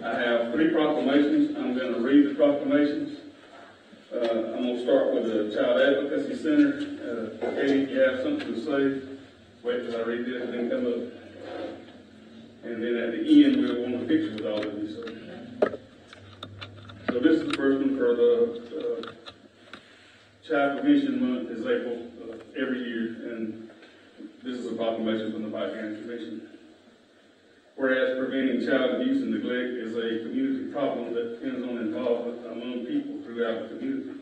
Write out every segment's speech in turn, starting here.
I have 3 proclamations. I'm going to read the proclamations. I'm going to start with the Child Advocacy Center. Katie, if you have something to say, wait till I read this and then come up. And then at the end, we'll want a picture with all of you. So this is the first one for the Child Prevention Month is April every year, and this is a proclamation from the Pike County Commission. Whereas preventing child abuse and neglect is a community problem that depends on involvement among people throughout the community.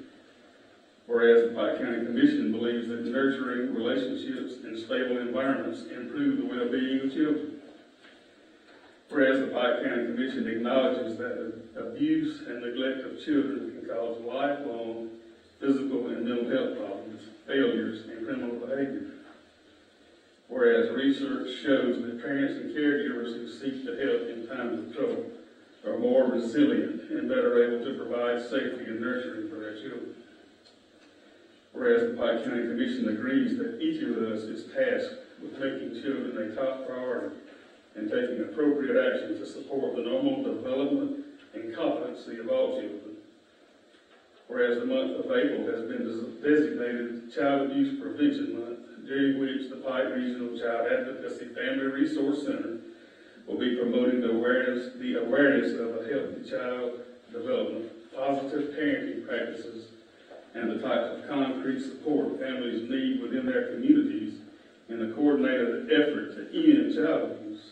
Whereas the Pike County Commission believes that nurturing relationships and stable environments improve the well-being of children. Whereas the Pike County Commission acknowledges that abuse and neglect of children can cause lifelong physical and mental health problems, failures, and criminal behavior. Whereas research shows that parents and caregivers who seek the help in times of trouble are more resilient and better able to provide safety and nurturing for their children. Whereas the Pike County Commission agrees that each of us is tasked with making children a top priority and taking appropriate action to support the normal development and competency of all children. Whereas the month of April has been designated Child Abuse Prevention Month, during which the Pike Regional Child Advocacy Family Resource Center will be promoting the awareness of a healthy child development, positive parenting practices, and the types of concrete support families need within their communities in a coordinated effort to end child abuse.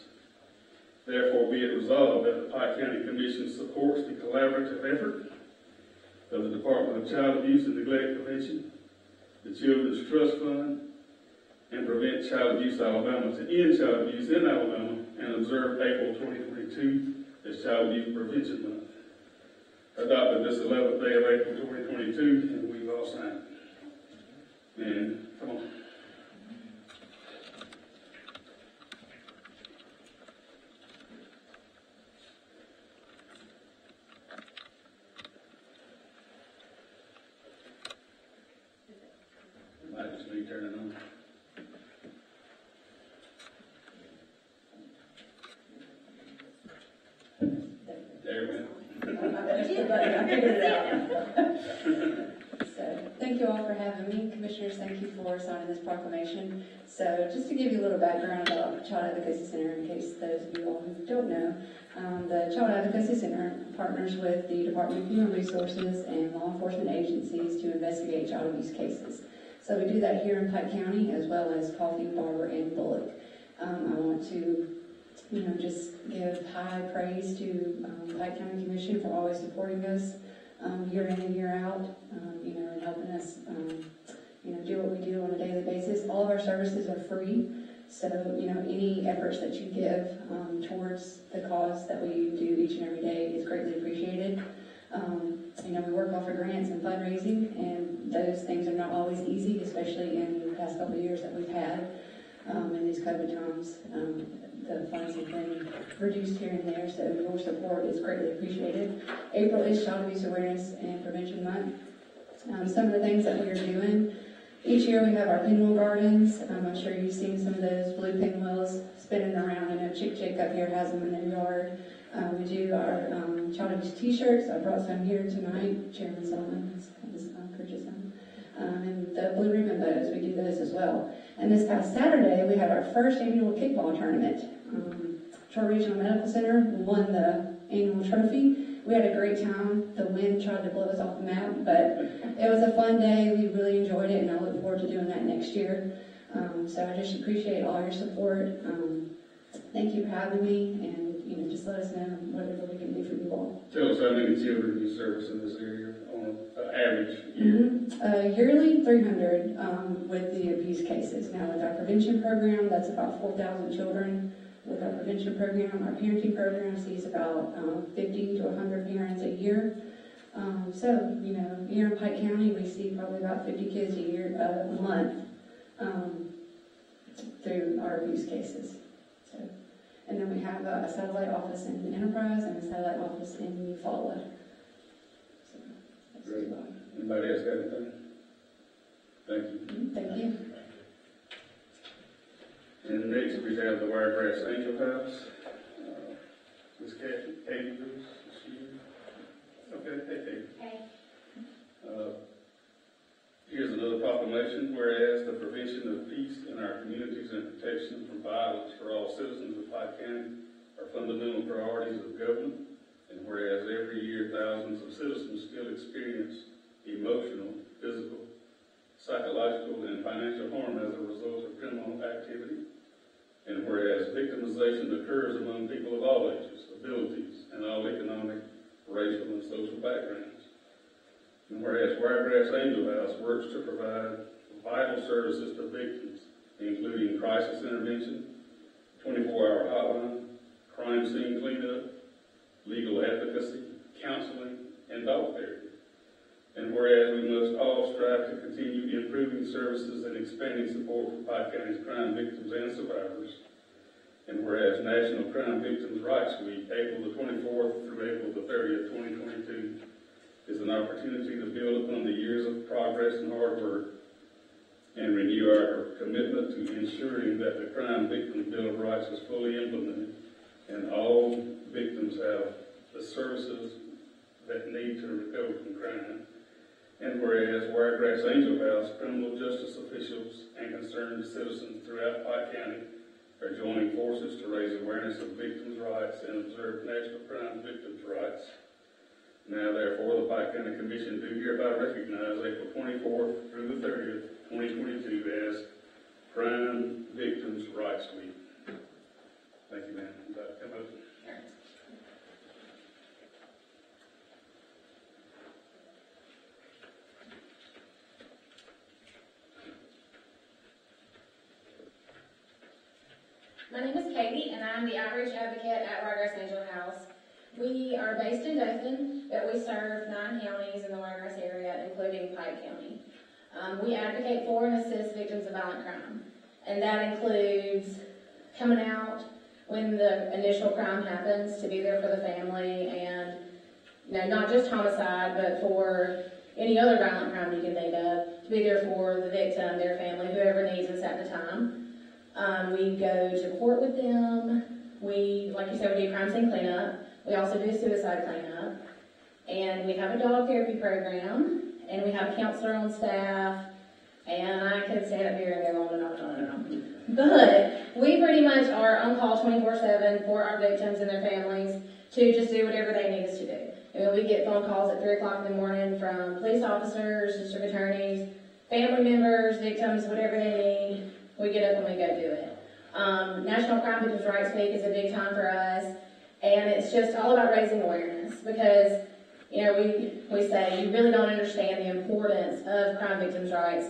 Therefore, be it resolved that the Pike County Commission supports the collaborative effort of the Department of Child Abuse and Neglect Prevention, the Children's Trust Fund, and Prevent Child Abuse Alabama to end child abuse in Alabama and observe April 2022 as Child Abuse Prevention Month. Adopted this 11th day of April 2022, and we've all signed it. And come on. Might just be turning on. So, thank you all for having me. Commissioners, thank you for signing this proclamation. So, just to give you a little background about Child Advocacy Center, in case those of you all who don't know, the Child Advocacy Center partners with the Department of Human Resources and law enforcement agencies to investigate child abuse cases. So, we do that here in Pike County as well as Coffee, Barber, and Bullock. I want to just give high praise to Pike County Commission for always supporting us year in and year out, and helping us, do what we do on a daily basis. All of our services are free, so, any efforts that you give towards the cause that we do each and every day is greatly appreciated. We work off of grants and fundraising, and those things are not always easy, especially in the past couple of years that we've had in these COVID times. The funds have been reduced here and there, so your support is greatly appreciated. April is Child Abuse Awareness and Prevention Month. Some of the things that we are doing, each year we have our pinwheel gardens. I'm sure you've seen some of those blue pinwheels spinning around. I know Chick up here has them in their yard. We do our child abuse t-shirts. I brought some here tonight. Chairman Sullivan has purchased them. And the blue ribbon bows, we do those as well. And this past Saturday, we had our first annual kickball tournament. Troy Regional Medical Center won the annual trophy. We had a great time. The wind tried to blow us off the map, but it was a fun day. We really enjoyed it, and I look forward to doing that next year. So I just appreciate all your support. Thank you for having me, and just let us know whatever we can do for you all. Tell us how many children you service in this area on an average year. Yearly 300 with the abuse cases. Now with our prevention program, that's about 4,000 children. With our prevention program, our parenting program sees about 50 to 100 parents a year. So, here in Pike County, we see probably about 50 kids a month through our abuse cases. So, and then we have a satellite office in Enterprise and a satellite office in Eufaula. So, great. Anybody else got anything? Thank you. Thank you. And next we have the Wiregrass Angel House. Ms. Katie Bruce, is she here? Okay, hey Katie. Okay. Here's another proclamation, whereas the prevention of peace in our communities and protection from violence for all citizens of Pike County are fundamental priorities of government, and whereas every year thousands of citizens still experience emotional, physical, psychological, and financial harm as a result of criminal activity, and whereas victimization occurs among people of all ages, abilities, and all economic, racial, and social backgrounds. And whereas Wiregrass Angel House works to provide vital services to victims, including crisis intervention, 24-hour hotline, crime scene cleanup, legal advocacy, counseling, and dog therapy. And whereas we must all strive to continue improving services and expanding support for Pike County's crime victims and survivors. And whereas National Crime Victims' Rights Week, April the 24th through April the 30th, 2022, is an opportunity to build upon the years of progress and hard work and renew our commitment to ensuring that the Crime Victim Bill of Rights is fully implemented and all victims have the services that need to recover from crime. And whereas Wiregrass Angel House, criminal justice officials, and concerned citizens throughout Pike County are joining forces to raise awareness of victims' rights and observe National Crime Victims' Rights. Now, therefore, the Pike County Commission do hereby recognize April 24th through the 30th, 2022 as Crime Victims' Rights Week. Thank you, ma'am. Come up. My name is Katie, and I'm the Outreach Advocate at Wiregrass Angel House. We are based in Dothan, but we serve 9 counties in the Wiregrass area, including Pike County. We advocate for and assist victims of violent crime, and that includes coming out when the initial crime happens, to be there for the family, and not just homicide, but for any other violent crime you can think of, to be there for the victim, their family, whoever needs us at the time. We go to court with them. We, like you said, we do crime scene cleanup. We also do suicide cleanup. And we have a dog therapy program. And we have a counselor on staff. And I could stand up here and go on and on and on and on. But we pretty much are on call 24/7 for our victims and their families to just do whatever they need us to do. And we get phone calls at 3 o'clock in the morning from police officers, district attorneys, family members, victims, whatever they need. We get up and we go do it. National Crime Victims' Rights Week is a big time for us, and it's just all about raising awareness because, we say you really don't understand the importance of crime victims' rights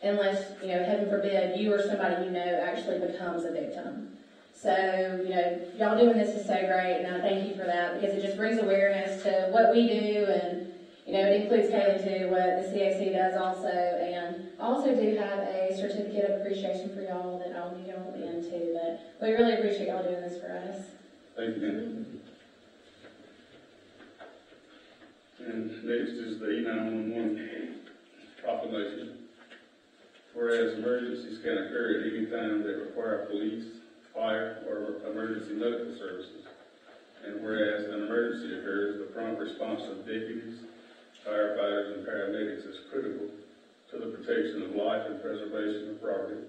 unless, heaven forbid, you or somebody you know actually becomes a victim. So, y'all doing this is so great, and I thank you for that because it just brings awareness to what we do, and, it includes Kaylee too, what the CAC does also, and also do have a certificate of appreciation for y'all that I'll be y'all into, but we really appreciate y'all doing this for us. Thank you, ma'am. And next is the E911 proclamation. Whereas emergencies can occur at any time that require police, fire, or emergency medical services. And whereas an emergency occurs, the prompt response of deputies, firefighters, and paramedics is critical to the protection of life and preservation of property.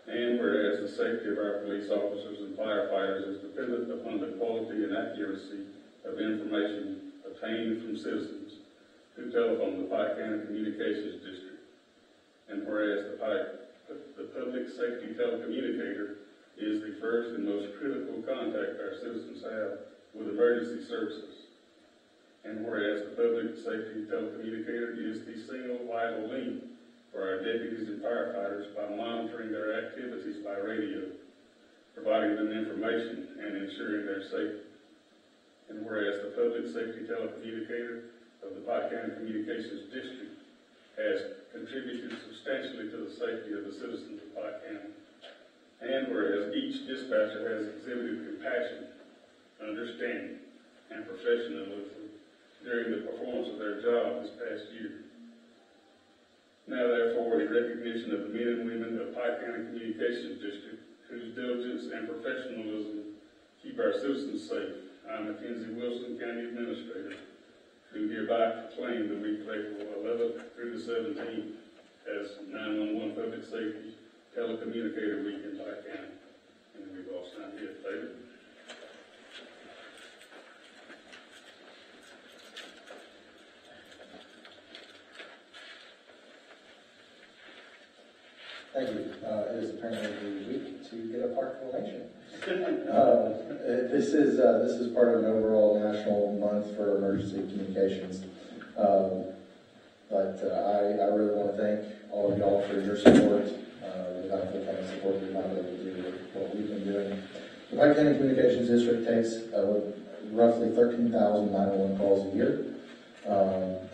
And whereas the safety of our police officers and firefighters is dependent upon the quality and accuracy of information obtained from citizens who telephone the Pike County Communications District. And whereas the public safety telecommunicator is the first and most critical contact our citizens have with emergency services. And whereas the public safety telecommunicator is the single vital link for our deputies and firefighters by monitoring their activities by radio, providing them information and ensuring their safety. And whereas the public safety telecommunicator of the Pike County Communications District has contributed substantially to the safety of the citizens of Pike County. And whereas each dispatcher has exhibited compassion, understanding, and professionalism during the performance of their job this past year. Now, therefore, in recognition of the men and women of Pike County Communications District, whose diligence and professionalism keep our citizens safe, I, Mackenzie Wilson, County Administrator, do hereby proclaim the week of April 11th through the 17th as 911 Public Safety Telecommunicator Week in Pike County. And we've all signed here, David. Thank you. It is apparently the week to get a proclamation. This is part of an overall national month for emergency communications. But I really want to thank all of y'all for your support. Without the kind of support we've not been able to do what we've been doing. The Pike County Communications District takes roughly 13,000 911 calls a year.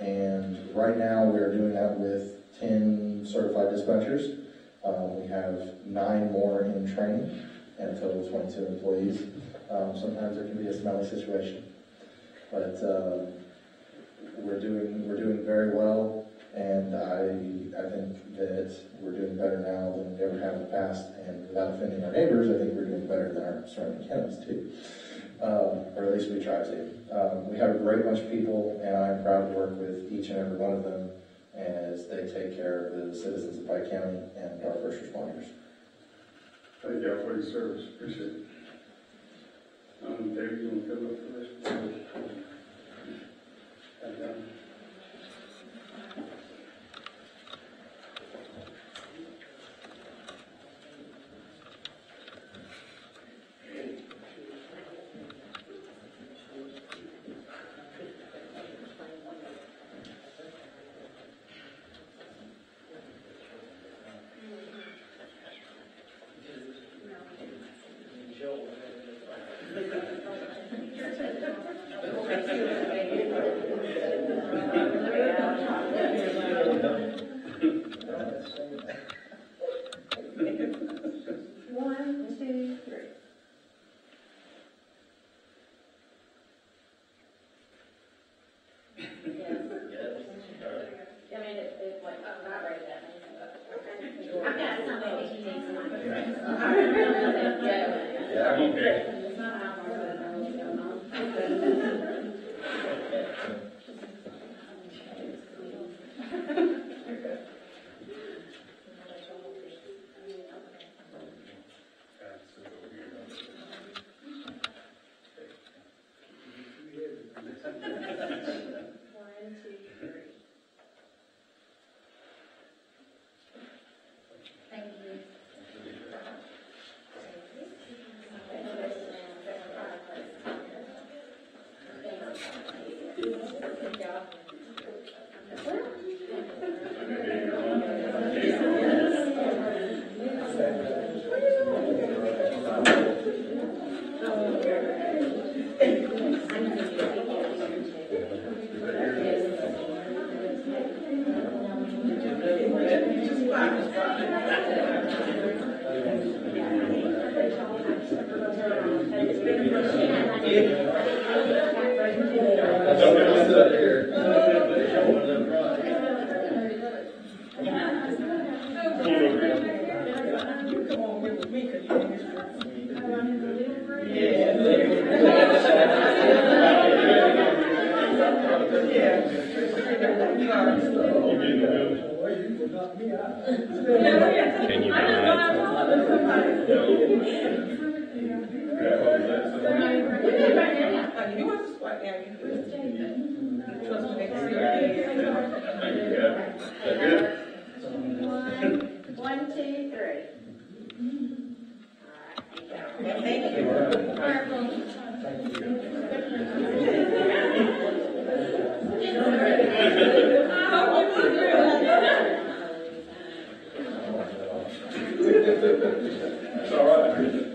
And right now we are doing that with 10 certified dispatchers. We have 9 more in training and a total of 22 employees. Sometimes it can be a smelly situation, but we're doing very well, and I think that we're doing better now than we ever have in the past. And without offending our neighbors, I think we're doing better than our surrounding counties too, or at least we try to. We have a great bunch of people, and I'm proud to work with each and every one of them as they take care of the citizens of Pike County and our first responders. Thank y'all for your service. Appreciate it. David, you want to come up for this? Thank you. Can you One, two, three. Thank It's all right.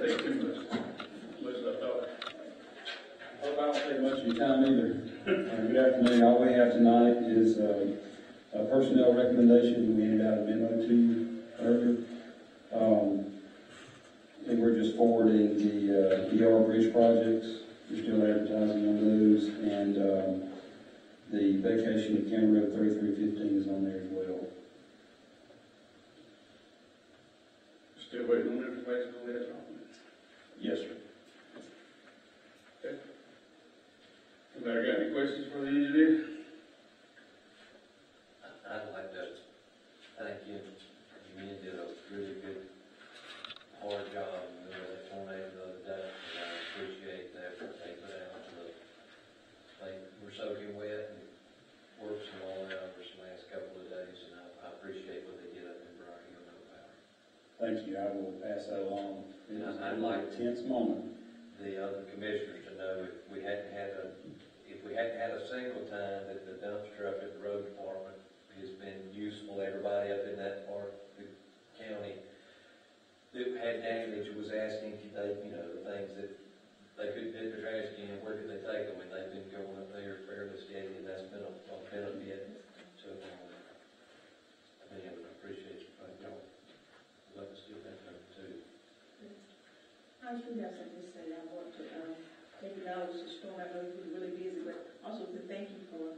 take too much as I thought. Hope I don't take much of your time either. Good afternoon. All we have tonight is a personnel recommendation. We handed out a memo to you earlier. And we're just forwarding the yellow bridge projects. We're still advertising on those. And the vacation at County Road 3315 is on there as well. Still waiting on information on that, Tom? Yes, sir. Anybody got any questions for the engineer? I'd like to thank you. You men did a really good, hard job in the middle of that tornado the other day, and I appreciate the effort they put out. They were soaking wet and worked some long hours the last couple of days, and I appreciate what they did up in Briar Hill No Power. Thank you. I will pass that along. It was I'd like a tense moment. the other commissioners to know if we hadn't had a single time that the dumpster up at the road department has been useful. Everybody up in that part of the county that had damage was asking if they, the things that they couldn't get their trash can, where could they take them? And they've been going up there fairly steady, and that's been a benefit to them. I appreciate you, y'all. Let us do that too. I was going to have something to say. I want to acknowledge the storm. I know you've been really busy, but also to thank you for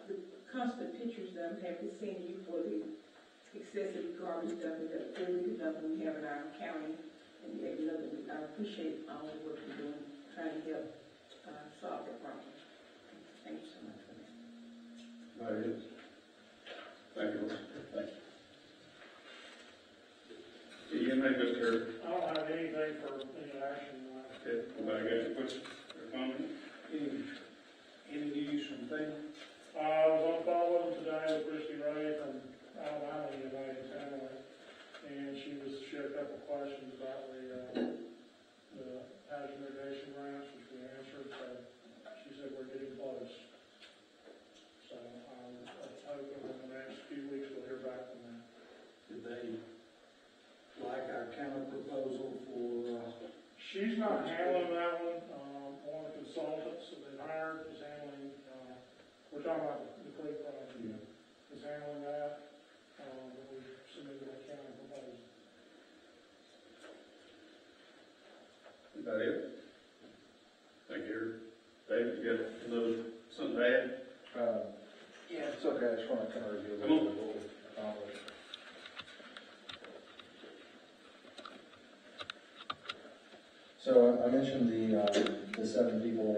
the constant pictures that I'm happy seeing you for the excessive garbage dumping, the illegal dumping we have in our county. And yet, I appreciate all the work you're doing, trying to help solve the problem. Thank you so much for that. Very good. Thank you. Thank you. You can make this curve. I don't have anything for any action. Okay, anybody got any questions or comments? Any news from them? I was on the phone with them today with Christy Ray from Alabama, and she had a couple of questions about the hazard mitigation grants, which we answered, so she said we're getting close. So I'm hoping in the next few weeks we'll hear back from them. Did they like our counter proposal for, She's not handling that one. One of the consultants that they hired is handling, we're talking about the Creek project, is handling that. But we submitted a county proposal. Is that it? Thank you. David, you got something to add? Yeah, it's okay. I just want to kind of review a Come on. little bit of what we've accomplished. So I mentioned the 7 people,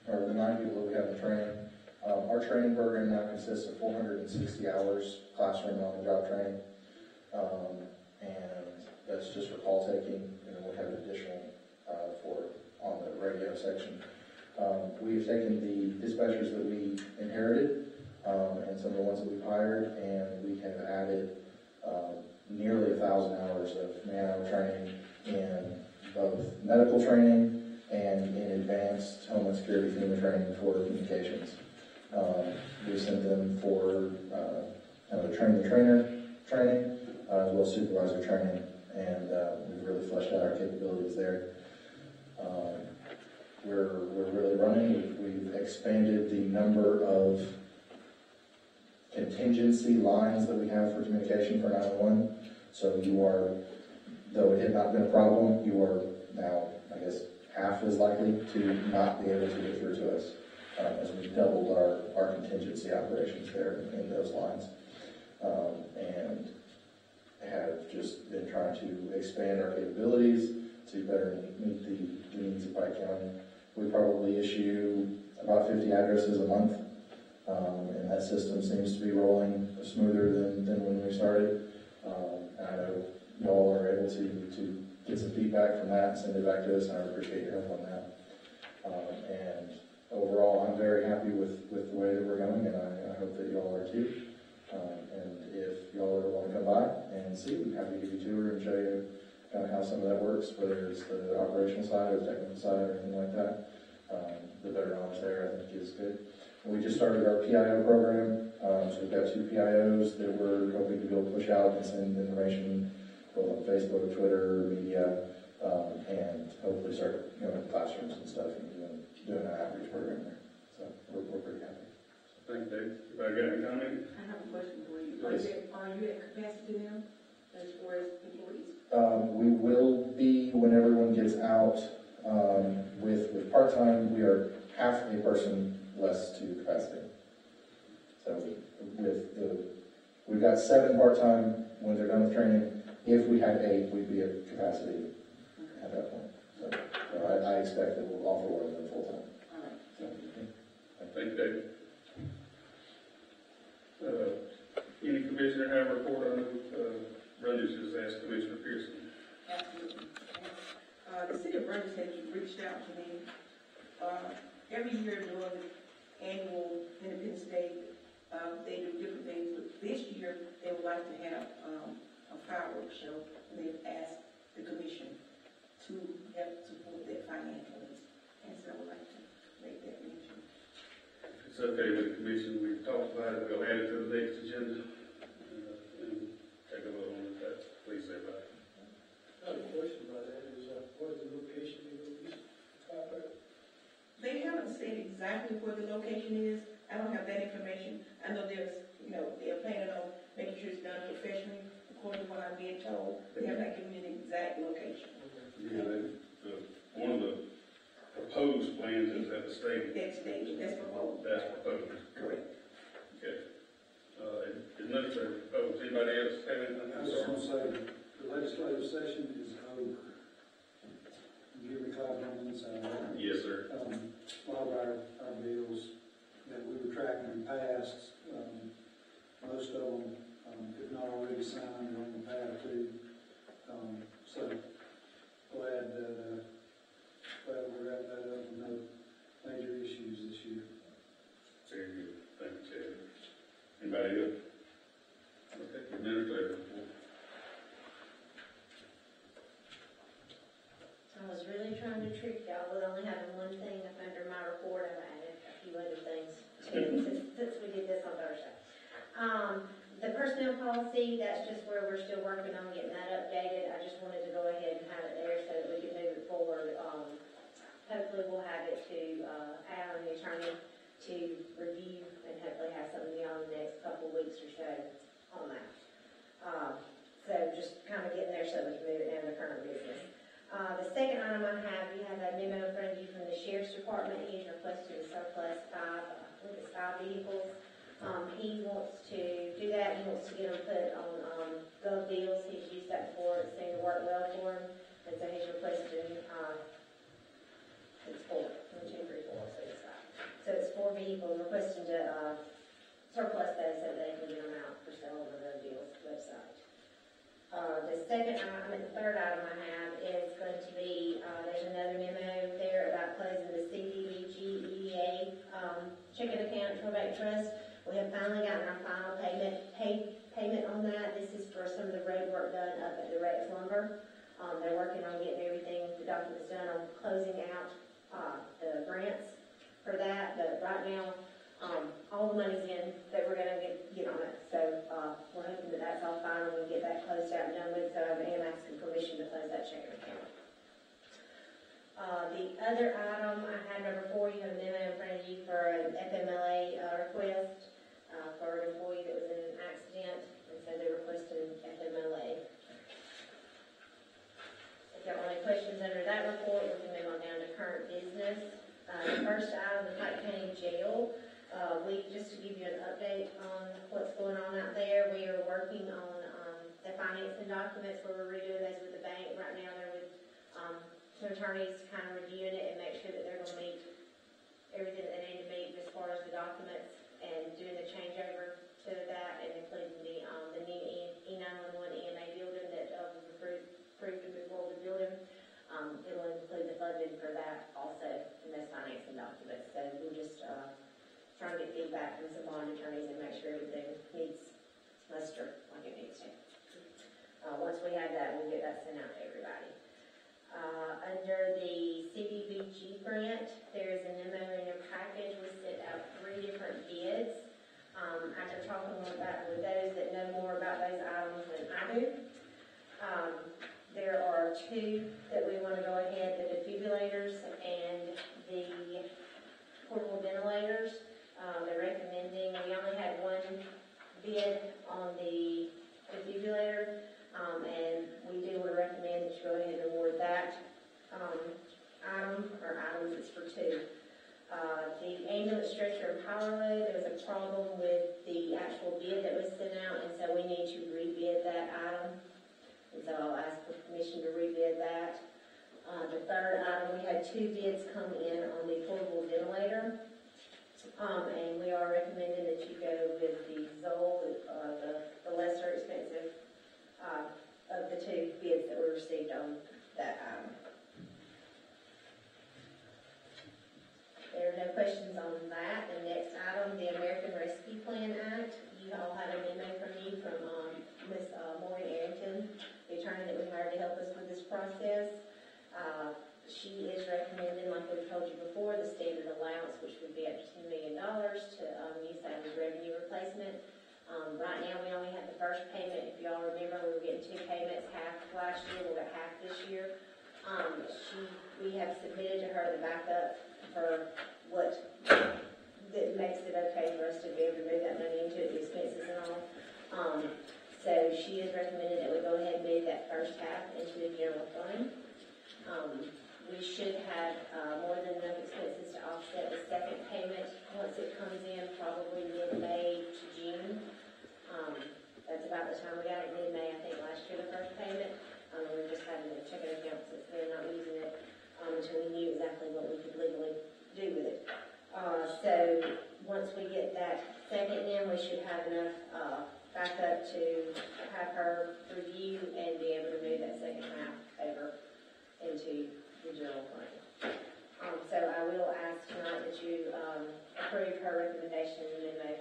or the 9 people that we have in training. Our training program now consists of 460 hours classroom on-the-job training, and that's just for call taking, and then we have additional for on the radio section. We've taken the dispatchers that we inherited and some of the ones that we've hired, and we have added nearly 1,000 hours of man-hour training in both medical training and in advanced Homeland Security FEMA training for communications. We sent them for train the trainer training, as well as supervisor training, and we've really fleshed out our capabilities there. We're really running. We've expanded the number of contingency lines that we have for communication for 911. So you are, though it had not been a problem, you are now, I guess, half as likely to not be able to get through to us, as we've doubled our contingency operations there in those lines, and have just been trying to expand our capabilities to better meet the needs of Pike County. We probably issue about 50 addresses a month, and that system seems to be rolling smoother than when we started. And I know y'all are able to get some feedback from that and send it back to us, and I appreciate your help on that. And overall, I'm very happy with the way that we're going, and I hope that y'all are too. And if y'all ever want to come by and see, we'd be happy to give you a tour and show you kind of how some of that works, whether it's the operational side or the technical side or anything like that. The better knowledge there, I think, is good. We just started our PIO program, so we've got 2 PIOs that we're hoping to be able to push out and send information both on Facebook, Twitter, media, and hopefully start going to classrooms and stuff and doing an outreach program there. So we're pretty happy. Thank you, Dave. Anybody got any comment? I have a question for you. Please. Are you at capacity now, as far as employees? We will be when everyone gets out. With part-time, we are half a person less to capacity. So we've got 7 part-time when they're done with training. If we had 8, we'd be at capacity at that point. So I expect that we'll offer one of them full-time. All right. So, Thank you, Dave. Any commissioner have a report on Brundage has asked Commissioner Pearson? Absolutely. The city of Burns has reached out to me. Every year during the annual Independence Day, they do different things, but this year they would like to have a fireworks show, and they've asked the commission to help support that financially. And so I would like to make that mention. If it's okay with the commission, we've talked about it, we'll add it to the next agenda and take a vote on that. Please say bye. I have a question about that, is what is the location of these fireworks? They haven't said exactly where the location is. I don't have that information. I know there's, they're planning on making sure it's done professionally, according to what I'm being told. They have not given me an exact location. Yeah, one of the proposed plans is at the stadium. That stage, that's proposed. That's proposed. Correct. Okay. Is necessary proposed. Anybody else have anything? I was just gonna say, the legislative session is over. Give me 5 minutes, Yes, sir. a lot of our bills that we were tracking in past, most of them, if not already signed, are on the path to. So glad we're wrapping that up with no major issues this year. Very good. Thank you, Chad. Anybody else? Okay, administrator. I was really trying to trick y'all with only having one thing up under my report. I've added a few other things to it since we did this on Thursday. The personnel policy, that's just where we're still working on getting that updated. I just wanted to go ahead and have it there so that we can move it forward. Hopefully we'll have it to Al and the attorney to review and hopefully have something beyond the next couple of weeks or so on that. So just kind of getting there so we can move it down to current business. The second item I have, you have a memo in front of you from the Sheriff's Department. He's requested a surplus 5 vehicles. He wants to do that. He wants to get them put on gov deals. He's used that before. It seemed to work well for him. And so he's requesting, it's 4, 1, 2, 3, 4, 6, 5. So it's 4 vehicles, requesting to surplus those so they can get them out for sale on the gov deals website. The third item I have is going to be, there's another memo there about closing the CDBG checking account for Probate Trust. We have finally gotten our final payment on that. This is for some of the road work done up at the Rex Lumber. They're working on getting everything, the documents done on closing out the grants for that. But right now, all the money's in that we're gonna get on it. So we're hoping that that's all fine and we can get that closed out and done with. So I am asking permission to close that checking account. The other item, I had number 4, you have a memo in front of you for an FMLA request for an employee that was in an accident, and so they're requesting FMLA. If you have any questions under that report, we can move on down to current business. The first item, the Pike County Jail. Just to give you an update on what's going on out there, we are working on the financing documents where we're redoing those with the bank. Right now they're with some attorneys kind of reviewing it and make sure that they're going to meet everything that they need to meet as far as the documents and doing the changeover to that and including the new E911 EMA building that was approved to move forward with building. It will include the funding for that also in those financing documents. So we're just trying to get feedback from some bond attorneys and make sure everything meets muster like it needs to. Once we have that, we'll get that sent out to everybody. Under the CDBG grant, there is a memo in your package. We sent out 3 different bids. After talking with those that know more about those items than I do, there are two that we want to go ahead, the defibrillators and the portable ventilators. They're recommending, we only had one bid on the defibrillator, and we do want to recommend that you go ahead and award that items, it's for two. The ambulance stretcher and power load, there was a problem with the actual bid that was sent out, and so we need to rebid that item. And so I'll ask for permission to rebid that. The third item, we had two bids come in on the portable ventilator. And we are recommending that you go with the Zoll, the lesser expensive, of the two bids that were received on that item. There are no questions on that. The next item, the American Rescue Plan Act. You all had a memo from me from Ms. Maureen Arrington, the attorney that we hired to help us with this process. She is recommending, like we've told you before, the standard allowance, which would be up to $10 million to use that as revenue replacement. Right now, we only have the first payment. If y'all remember, we were getting two payments, half last year, we'll get half this year. We have submitted to her the backup for what that makes it okay for us to be able to move that money into it, the expenses and all. So she has recommended that we go ahead and move that first half into the general fund. We should have more than enough expenses to offset the second payment once it comes in, probably mid-May to June. That's about the time we got it, mid-May, I think, last year, the first payment. We're just having a checking account since they're not using it until we knew exactly what we could legally do with it. So once we get that second in, we should have enough backup to have her review and be able to move that second half over into the general fund. So I will ask tonight that you approve her recommendation and memo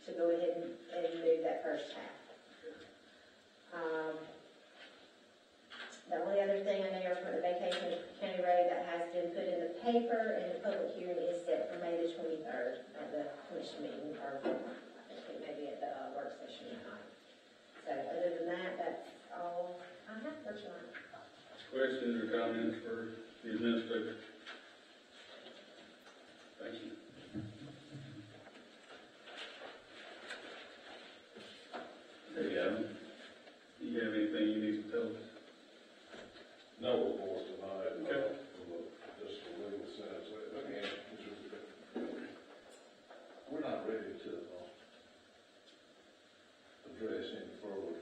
to go ahead and move that first half. The only other thing I know you're for the vacation county road that has been put in the paper and the public hearing is set for May the 23rd at the commission meeting, or I think maybe at the work session tonight. So other than that, that's all I have for tonight. Questions or comments for the administrator? Thank you. Hey, Adam, do you have anything you need to tell us? No report tonight, Okay. Just a legal sense. Again, we're not ready to address any further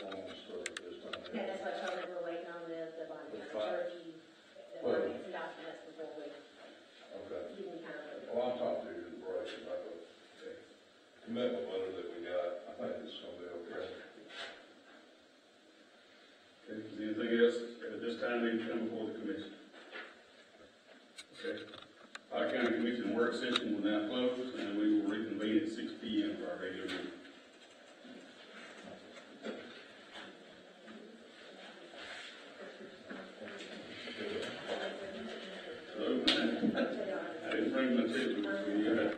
long stuff at this time. Yeah, that's what I told her, we're waiting on the bond, The I'm file. sure you, the Well- finance and documents before we, Okay. you can kind of. Well, I'm talking to you in the break about the commitment letter that we got. I think it's gonna be okay. Okay, is there anything else at this time we can come before the commission? Okay. Pike County Commission work session will now close, and we will reconvene at 6 p.m. for our regular meeting. Hello, I didn't bring my ticket, so you had